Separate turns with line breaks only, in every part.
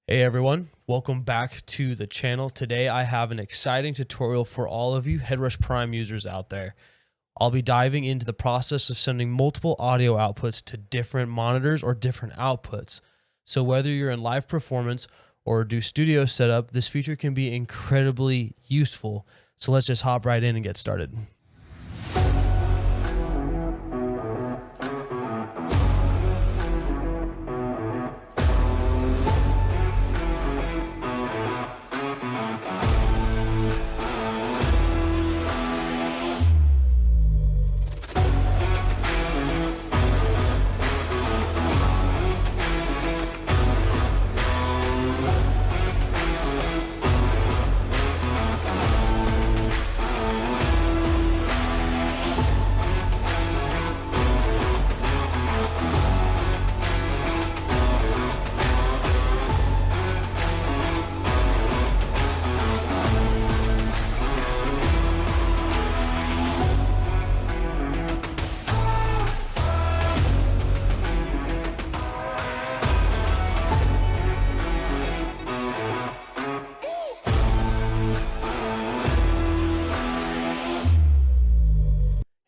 Hey everyone, welcome back to the channel. Today I have an exciting tutorial for all of you Headrush Prime users out there. I'll be diving into the process of sending multiple audio outputs to different monitors or different outputs. So whether you're in live performance or do studio setup, this feature can be incredibly useful. So let's just hop right in and get started.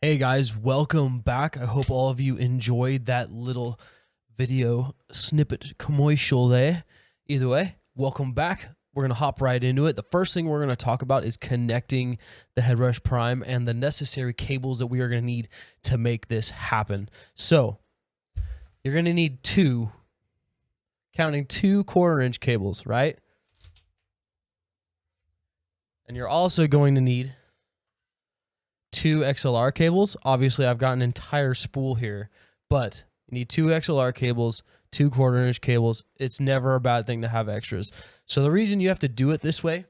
Hey guys, welcome back. I hope all of you enjoyed that little video snippet commercial there. Either way, welcome back. We're going to hop right into it. The first thing we're going to talk about is connecting the Headrush Prime and the necessary cables that we are going to need to make this happen. So you're going to need two 1/4-inch cables, right? And you're also going to need 2 XLR cables. Obviously, I've got an entire spool here, but you need 2 XLR cables, 2 1/4-inch cables. It's never a bad thing to have extras. So the reason you have to do it this way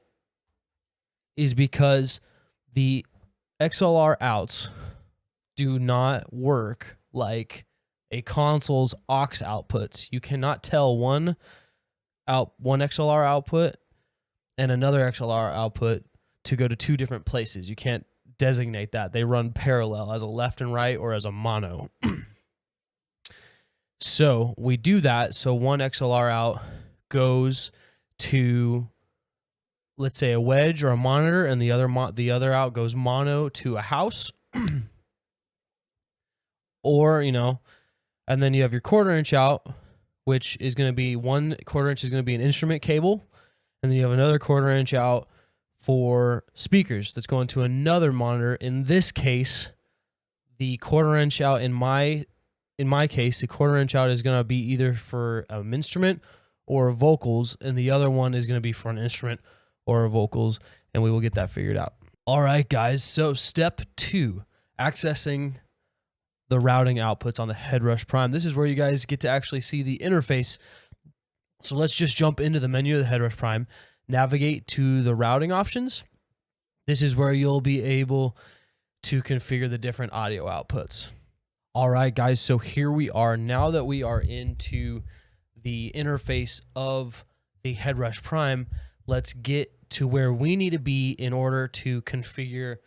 is because the XLR outs do not work like a console's aux outputs. You cannot tell one XLR output and another XLR output to go to 2 different places. You can't designate that. They run parallel as a left and right or as a mono. So we do that. So one XLR out goes to, let's say, a wedge or a monitor, and the other out goes mono to a house. Or, and then you have your 1/4-inch out, which is going to be 1 1/4-inch is going to be an instrument cable, and then you have another 1/4-inch out for speakers that's going to another monitor. In this case, the 1/4-inch out in my case, the 1/4-inch out is going to be either for an instrument or vocals, and the other one is going to be for an instrument or vocals, and we will get that figured out. All right, guys. So step 2, accessing the routing outputs on the Headrush Prime. This is where you guys get to actually see the interface. So let's just jump into the menu of the Headrush Prime. Navigate to the routing options. This is where you'll be able to configure the different audio outputs. All right, guys, so here we are. Now that we are into the interface of the Headrush Prime, let's get to where we need to be in order to configure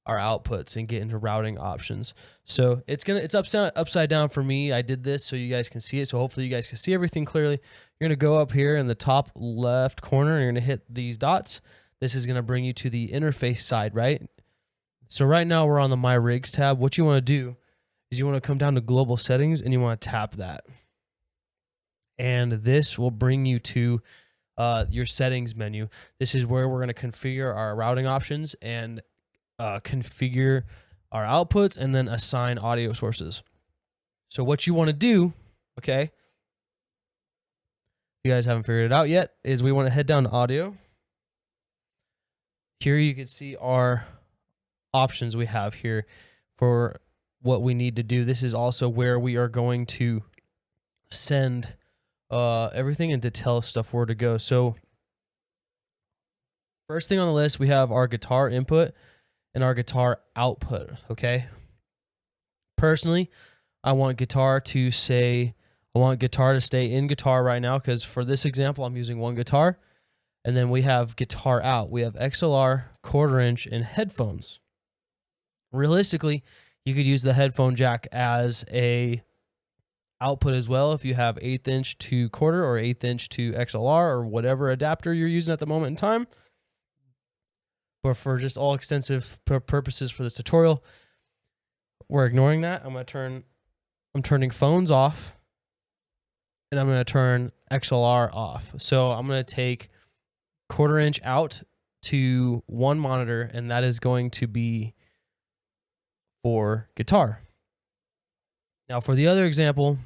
our outputs and get into routing options. So it's upside down for me. I did this so you guys can see it. So hopefully you guys can see everything clearly. You're going to go up here in the top left corner. You're going to hit these dots. This is going to bring you to the interface side, right? So right now we're on the My Rigs tab. What you want to do is you want to come down to Global Settings and you want to tap that. And this will bring you to your settings menu. This is where we're going to configure our routing options and configure our outputs and then assign audio sources. So what you want to do, okay, if you guys haven't figured it out yet, is we want to head down to audio. Here you can see our options we have here for what we need to do. This is also where we are going to send everything and to tell stuff where to go. So first thing on the list, we have our guitar input and our guitar output, okay? Personally, I want guitar to stay in guitar right now, because for this example, I'm using one guitar. And then we have guitar out. We have XLR, 1/4-inch, and headphones. Realistically, you could use the headphone jack as a output as well if you have 1/8 inch to quarter or 1/8 inch to XLR or whatever adapter you're using at the moment in time. But for just all extensive purposes for this tutorial, we're ignoring that. I'm turning phones off, and I'm going to turn XLR off. So I'm going to take 1/4 inch out to one monitor, and that is going to be for guitar. Now for the other example,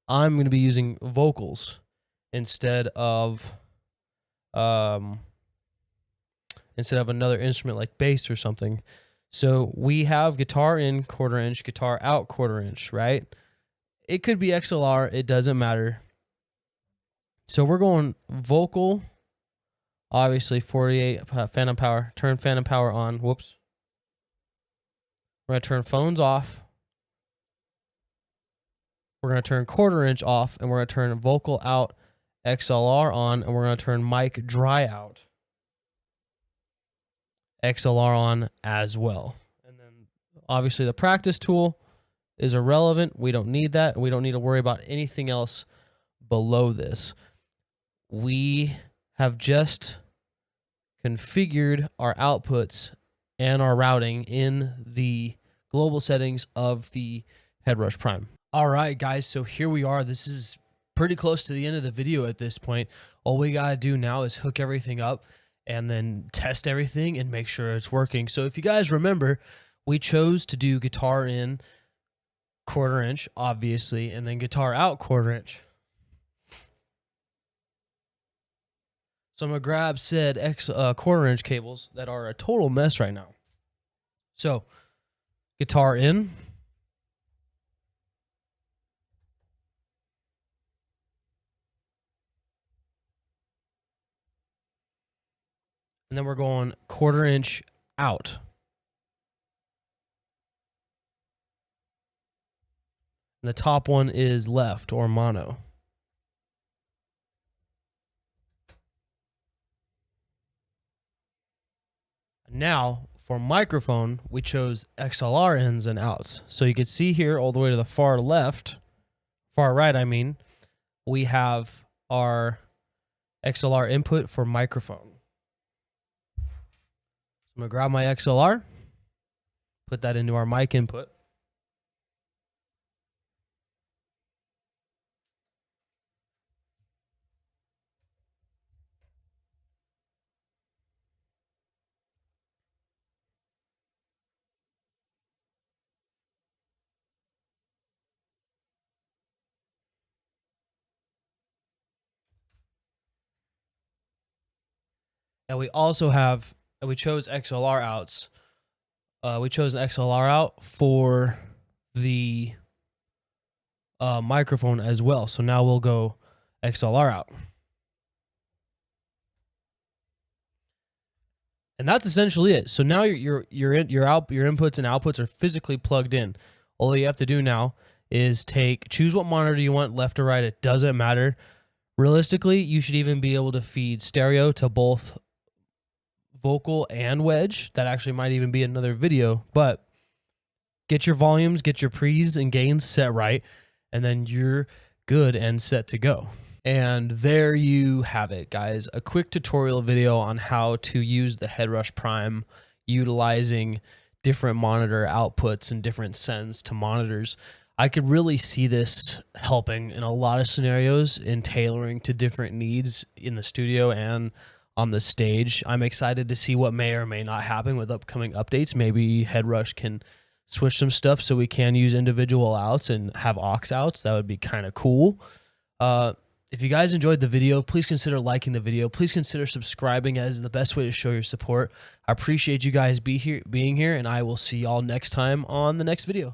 I'm going to be using vocals instead of another instrument like bass or something. So we have guitar in 1/4 inch, guitar out 1/4 inch, right? It could be XLR, it doesn't matter. So we're going vocal, obviously 48 phantom power, turn phantom power on, whoops. We're going to turn phones off. We're going to turn 1/4 inch off, and we're going to turn vocal out, XLR on, and we're going to turn mic dry out, XLR on as well. And then obviously the practice tool is irrelevant. We don't need that. We don't need to worry about anything else below this. We have just configured our outputs and our routing in the global settings of the Headrush Prime. All right, guys, so here we are. This is pretty close to the end of the video at this point. All we got to do now is hook everything up and then test everything and make sure it's working. So if you guys remember, we chose to do guitar in 1/4 inch, obviously, and then guitar out 1/4 inch. So I'm going to grab said 1/4 inch cables that are a total mess right now. So guitar in. And then we're going 1/4 inch out. And the top one is left or mono. Now for microphone, we chose XLR ins and outs. So you can see here all the way to the far right, I mean, we have our XLR input for microphone. I'm going to grab my XLR, put that into our mic input. And we also have, we chose XLR outs. We chose an XLR out for the microphone as well. So now we'll go XLR out. And that's essentially it. So now your inputs and outputs are physically plugged in. All you have to do now is choose what monitor you want, left or right. It doesn't matter. Realistically, you should even be able to feed stereo to both vocal and wedge. That actually might even be another video, but get your volumes, get your pre's and gains set right, and then you're good and set to go. And there you have it, guys. A quick tutorial video on how to use the Headrush Prime utilizing different monitor outputs and different sends to monitors. I could really see this helping in a lot of scenarios in tailoring to different needs in the studio and on the stage. I'm excited to see what may or may not happen with upcoming updates. Maybe Headrush can switch some stuff so we can use individual outs and have aux outs. That would be kind of cool. If you guys enjoyed the video, please consider liking the video. Please consider subscribing, as the best way to show your support. I appreciate you guys being here, and I will see y'all next time on the next video.